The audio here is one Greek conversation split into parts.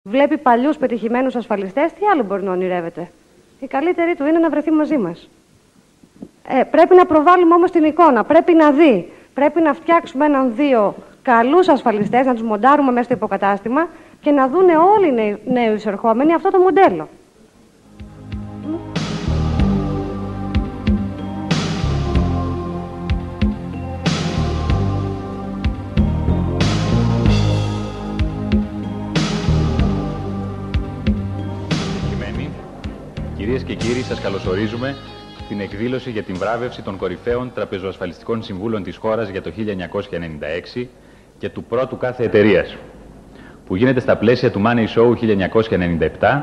Βλέπει παλιούς πετυχημένους ασφαλιστές, τι άλλο μπορεί να ονειρεύεται. Η καλύτερη του είναι να βρεθεί μαζί μας. Πρέπει να προβάλλουμε όμως την εικόνα, πρέπει να δει. Πρέπει να φτιάξουμε έναν-δύο καλούς ασφαλιστές, να τους μοντάρουμε μέσα στο υποκατάστημα και να δούνε όλοι οι νέοι εισερχόμενοι αυτό το μοντέλο. Κυρίες και κύριοι, σας καλωσορίζουμε στην εκδήλωση για την βράβευση των κορυφαίων τραπεζοασφαλιστικών συμβούλων της χώρας για το 1996 και του πρώτου κάθε εταιρείας, που γίνεται στα πλαίσια του Money Show 1997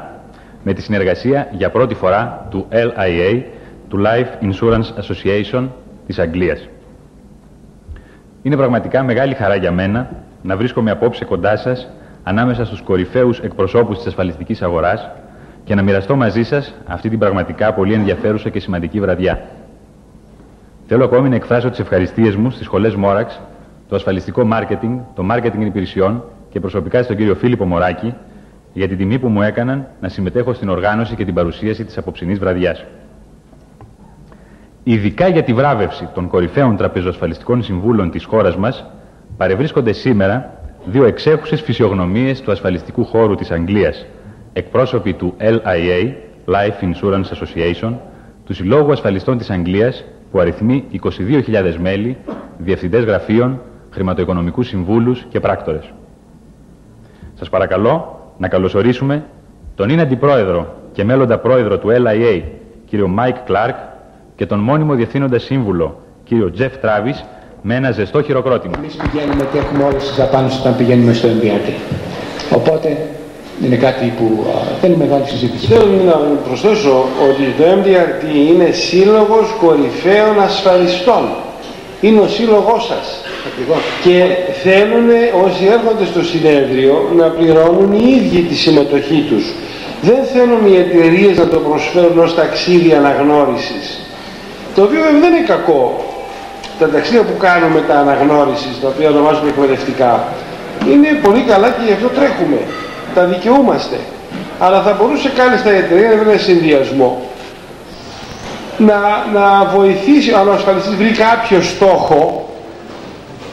με τη συνεργασία για πρώτη φορά του LIA, του Life Insurance Association της Αγγλίας. Είναι πραγματικά μεγάλη χαρά για μένα να βρίσκομαι απόψε κοντά σας ανάμεσα στους κορυφαίους εκπροσώπους της ασφαλιστικής αγοράς και να μοιραστώ μαζί σας αυτή την πραγματικά πολύ ενδιαφέρουσα και σημαντική βραδιά. Θέλω ακόμη να εκφράσω τις ευχαριστίες μου στις σχολές Μόραξ, το ασφαλιστικό μάρκετινγκ, το μάρκετινγκ υπηρεσιών και προσωπικά στον κύριο Φίλιππο Μωράκη για την τιμή που μου έκαναν να συμμετέχω στην οργάνωση και την παρουσίαση της απόψινής βραδιάς. Ειδικά για τη βράβευση των κορυφαίων τραπεζοασφαλιστικών συμβούλων της χώρας μας παρευρίσκονται σήμερα δύο εξέχουσες φυσιογνωμίες του ασφαλιστικού χώρου της Αγγλίας, εκπρόσωποι του LIA, Life Insurance Association, του Συλλόγου Ασφαλιστών της Αγγλίας, που αριθμεί 22.000 μέλη, διευθυντές γραφείων, χρηματοοικονομικούς συμβούλους και πράκτορες. Σας παρακαλώ να καλωσορίσουμε τον είναι αντιπρόεδρο και μέλλοντα πρόεδρο του LIA, κύριο Mike Clark, και τον μόνιμο διευθύνοντα σύμβουλο, κύριο Jeff Travis, με ένα ζεστό χειροκρότημα. Εμείς πηγαίνουμε και έχουμε όλες τις δαπάνες όταν πηγαίνουμε στο MDRT. Οπότε είναι κάτι που θέλει μεγάλη συζήτηση. Θέλω να προσθέσω ότι το MDRT είναι σύλλογος κορυφαίων ασφαλιστών. Είναι ο σύλλογός σας. Ακριβώς. Και θέλουν όσοι έρχονται στο συνέδριο να πληρώνουν οι ίδιοι τη συμμετοχή τους. Δεν θέλουν οι εταιρείες να το προσφέρουν ως ταξίδι αναγνώρισης. Το οποίο δεν είναι κακό. Τα ταξίδια που κάνουμε, τα αναγνώρισης, τα οποία ονομάζουμε εκπαιδευτικά, είναι πολύ καλά και γι' αυτό τρέχουμε. Τα δικαιούμαστε. Αλλά θα μπορούσε κάλλιστα η εταιρεία να βρει ένα συνδυασμό. Να βοηθήσει, αν ο ασφαλιστής βρει κάποιο στόχο,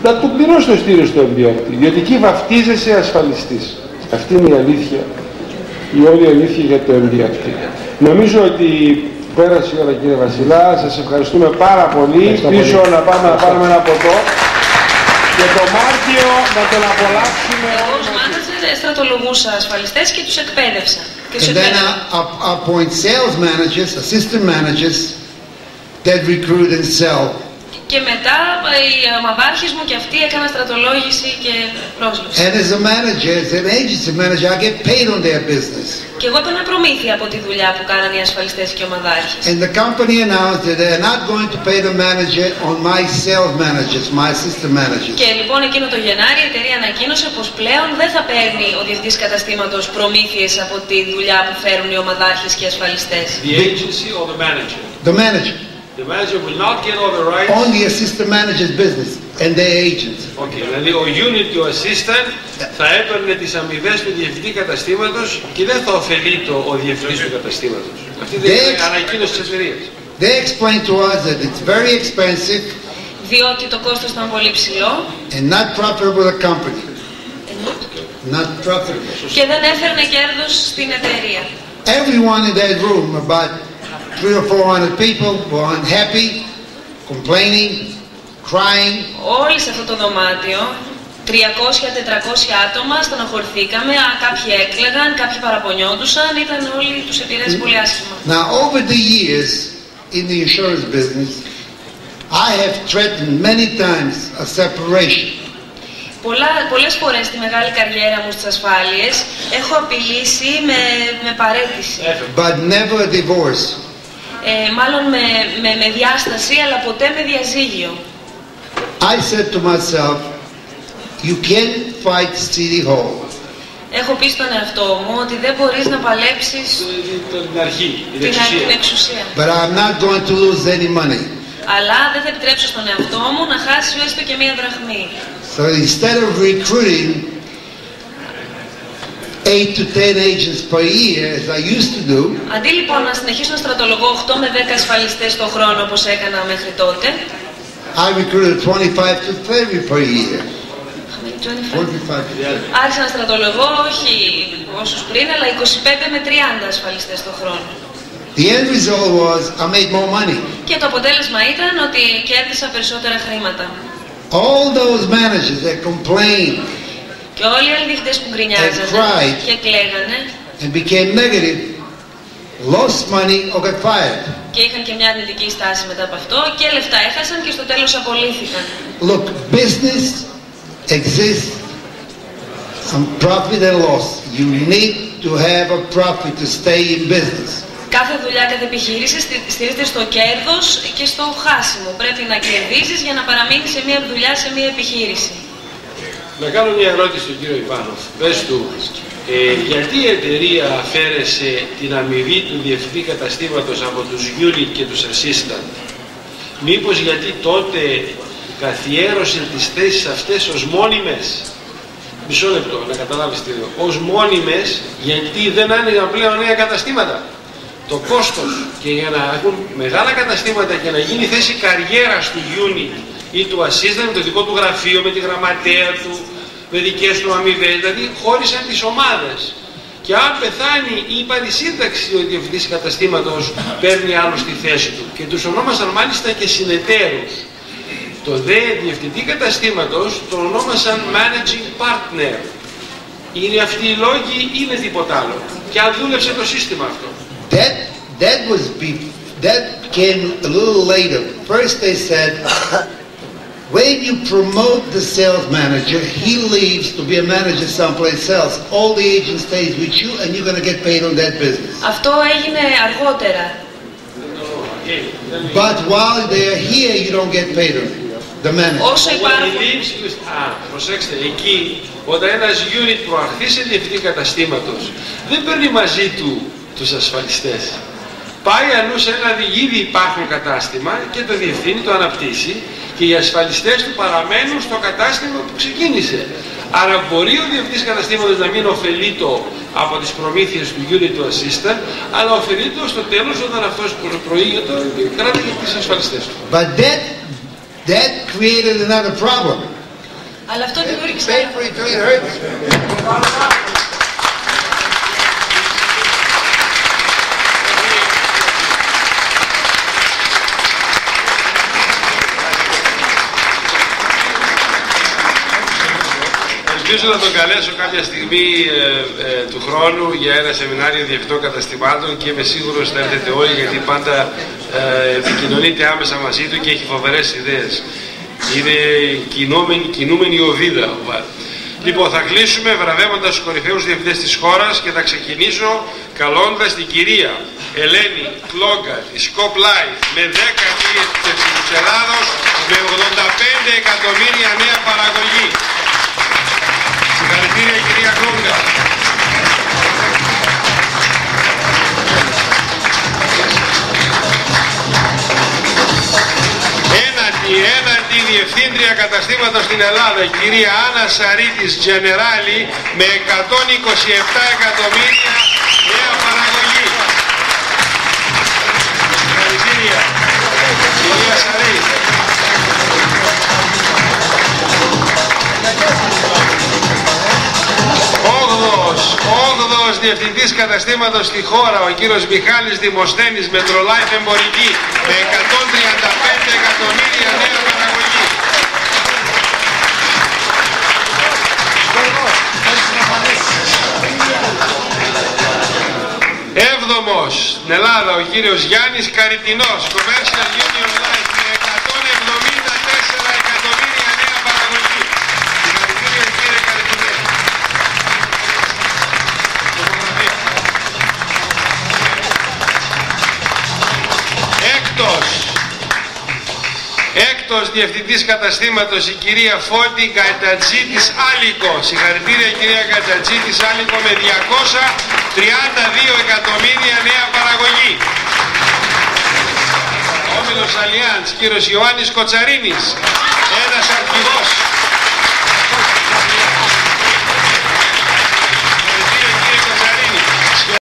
να του πληρώσει το στήριο στο MDRT. Διότι εκεί βαφτίζεσαι ασφαλιστής. Αυτή είναι η αλήθεια. Η όλη αλήθεια για το MDRT. Νομίζω ότι πέρασε η ώρα, κύριε Βασιλά. Σας ευχαριστούμε πάρα πολύ. Πίσω να πάμε να πάρουμε ένα ποτό. Και το Μάρτιο να τον απολαύσουμε. Στρατολογούσα ασφαλιστές και τους εκπαίδευσα. And then I appoint sales managers, assistant managers that recruit and sell. Και μετά οι ομαδάρχες μου και αυτοί έκαναν στρατολόγηση και πρόσληψη. And as a manager, as an agency manager, I get paid on their business. Και εγώ έπαιρνα προμήθεια από τη δουλειά που κάναν οι ασφαλιστές και οι ομαδάρχες. And the company announced that they're not going to pay the manager on my sales managers, my assistant managers. Και λοιπόν εκείνο το Γενάρη η εταιρεία ανακοίνωσε πως πλέον δεν θα παίρνει ο διευθυντής καταστήματος προμήθειες από τη δουλειά που φέρουν οι ομαδάρχες και οι ασφαλιστές. The agency or the manager? The manager. The manager will not get all the rights. On the assistant manager's business and their agents. Okay, δηλαδή ο unit και ο assistant θα έπαιρνε τις αμοιβές του διευθυντή καταστήματος και δεν θα ωφελεί ο διευθυντής του καταστήματος. Αυτή δεν είναι ανακοίνωση της εταιρείας. They explained to us that it's very expensive. Διότι το κόστος ήταν πολύ ψηλό. And not profitable for the company. Not profitable. Και δεν έφερνε κέρδος στην εταιρεία. Everyone in that room, about 300 or 400 people, were unhappy, complaining, crying. Όλοι σε αυτό το δωμάτιο, 300-400 άτομα, στενοχωρηθήκαμε, κάποιοι έκλαιγαν, κάποιοι παραπονιόντουσαν, ήταν όλοι, τους επηρέασε πολύ άσχημα. Now, over the years in the insurance business, I have threatened many times a separation. Πολλές φορές στη μεγάλη καριέρα μου στις ασφάλειες έχω απειλήσει με παραίτηση. But never a divorce. Μάλλον με διάσταση, αλλά ποτέ με διαζύγιο. I said to myself, you can't fight City Hall. Έχω πει στον εαυτό μου ότι δεν μπορείς να παλέψεις την εξουσία. But I'm not going to lose any money. Αλλά δεν θα επιτρέψω στον εαυτό μου να χάσει έστω και μία δραχμή. So instead of recruiting 8 to 10 agents per year, as I used to do, Αντί λοιπόν να συνεχίσω να στρατολογώ 8 με 10 ασφαλιστές το χρόνο όπως έκανα μέχρι τότε, I recruited 25 to 30 per year. 25. άρχισα να στρατολογώ όχι όσους πριν, αλλά 25 με 30 ασφαλιστές το χρόνο. The end result was I made more money. Και το αποτέλεσμα ήταν ότι κέρδισα περισσότερα χρήματα. All those managers that complained Και όλοι οι άλλοι διοικητές που γκρινιάζανε και κλαίγανε and became negative, lost money or got fired. και είχαν και μια αρνητική στάση μετά από αυτό και λεφτά έχασαν και στο τέλος απολύθηκαν. Look, business exists on profit and loss. You need to have a profit to stay in business. Κάθε δουλειά, κάθε επιχείρηση στηρίζεται στο κέρδος και στο χάσιμο. Πρέπει να κερδίζεις για να παραμείνεις σε μια δουλειά, σε μια επιχείρηση. Να κάνω μια ερώτηση στον κύριο Ιβάνοφ. Πες του, γιατί η εταιρεία αφαίρεσε την αμοιβή του διευθυντή καταστήματος από τους unit και τους assistant? Μήπως γιατί τότε καθιέρωσε τις θέσεις αυτές ως μόνιμες? Μισό λεπτό, να καταλάβεις τι λέω. Ως μόνιμες, γιατί δεν άνοιγαν πλέον νέα καταστήματα. Το κόστος και για να έχουν μεγάλα καταστήματα και να γίνει θέση καριέρας του unit ή του assistant με το δικό του γραφείο, με τη γραμματέα του, με δικές του αμοιβές, δηλαδή χώρισαν τις ομάδες. Και αν πεθάνει ή πάρει σύνταξη ο διευθυντής καταστήματος, παίρνει άλλο στη θέση του. Και τους ονόμασαν μάλιστα και συνεταίρους. Το δε διευθυντή καταστήματος τον ονόμασαν managing partner. Είναι αυτοί οι λόγοι ή είναι τίποτα άλλο? Και αν δούλεψε το σύστημα αυτό? That came a little later. First they said, when you promote the sales manager, he leaves to be a manager someplace else. All the agent stays with you and you're going to get paid on that business. Αυτό έγινε αργότερα. But while they're here, you don't get paid on it. The manager. Όσο υπάρχουν... προσέξτε, εκεί όταν ένας unit προαχθεί σε διευθυντή καταστήματος, δεν παίρνει μαζί του τους ασφαλιστές. Πάει αλλού σε ένα ήδη υπάρχον κατάστημα και το διευθύνει, το αναπτύσσει και οι ασφαλιστές του παραμένουν στο κατάστημα που ξεκίνησε. Άρα μπορεί ο διευθυντής καταστήματος να μην ωφελείτο από τις προμήθειες του unit του assistant, αλλά ωφελείτο στο τέλος όταν αυτός προήγεται και κράτησε τις ασφαλιστές του. But that created another problem. Αλλά αυτό δημιούργησε... Ελπίζω να τον καλέσω κάποια στιγμή του χρόνου για ένα σεμινάριο διευθυντών καταστημάτων και είμαι σίγουρος να έρθετε όλοι, γιατί πάντα επικοινωνείτε άμεσα μαζί του και έχει φοβερές ιδέες. Είναι κινούμενη οβίδα. Λοιπόν, θα κλείσουμε βραβεύοντας τους κορυφαίους διευθυντές της χώρας και θα ξεκινήσω καλώντας την κυρία Ελένη Κλόγκα της Scop Life με 10 της Ελλάδος με 85 εκατομμύρια νέα παραγωγή. Συγχαρητήρια κυρία Κλόγκα. Έναντι διευθύντρια καταστήματος στην Ελλάδα, η κυρία Άννα Σαρίτης Τζενεράλη με 127 εκατομμύρια νέα παραγωγή. Συγχαρητήρια κυρία Σαρίτη. Όγδοος διευθυντής καταστήματος στη χώρα, ο κύριος Μιχάλης Δημοσθένης, Metrolife Εμπορική, με 135 εκατομμύρια νέα παραγωγή. Έβδομος στην Ελλάδα, ο κύριος Γιάννης Καριτινός, Commercial Union Life, με 174 εκατομμύρια νέα παραγωγή. Συγχαρητήρια κύριε Καριτινέ. Έκτος διευθυντής καταστήματος, η κυρία Φώτη Κατατζή της Άλικο. Συγχαρητήρια κυρία Κατατζή της Άλικο με 232 εκατομμύρια νέα παραγωγή. Όμιλος Αλιάντς, κύριος Ιωάννης Κοτσαρίνης, ένας αρχηγός.